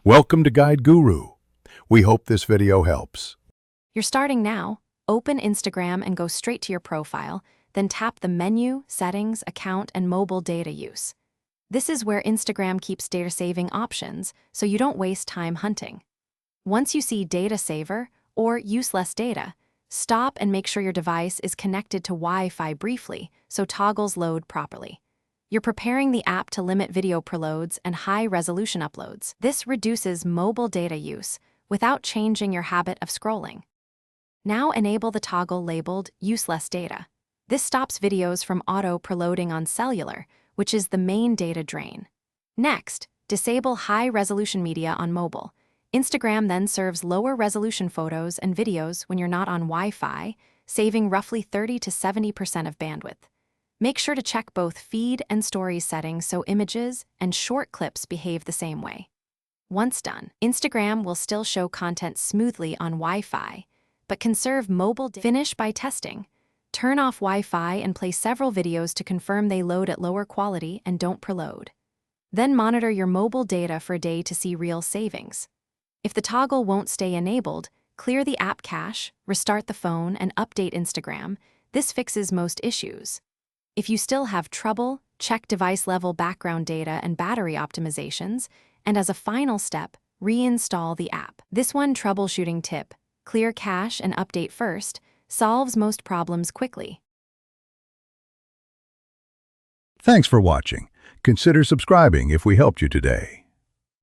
Welcome to Guide Guru. We hope this video helps. You're starting now. Open Instagram and go straight to your profile, then tap the menu, settings, account, and mobile data use. This is where Instagram keeps data saving options, so you don't waste time hunting. Once you see Data Saver or Use Less Data, stop and make sure your device is connected to Wi-Fi briefly so toggles load properly. You're preparing the app to limit video preloads and high-resolution uploads. This reduces mobile data use without changing your habit of scrolling. Now enable the toggle labeled Use Less Data. This stops videos from auto-preloading on cellular, which is the main data drain. Next, disable high-resolution media on mobile. Instagram then serves lower-resolution photos and videos when you're not on Wi-Fi, saving roughly 30 to 70% of bandwidth. Make sure to check both feed and stories settings so images and short clips behave the same way. Once done, Instagram will still show content smoothly on Wi-Fi, but conserve mobile data. Finish by testing. Turn off Wi-Fi and play several videos to confirm they load at lower quality and don't preload. Then monitor your mobile data for a day to see real savings. If the toggle won't stay enabled, clear the app cache, restart the phone, and update Instagram. This fixes most issues. If you still have trouble, check device-level background data and battery optimizations, and as a final step, reinstall the app. This one troubleshooting tip, clear cache and update first, solves most problems quickly. Thanks for watching. Consider subscribing if we helped you today.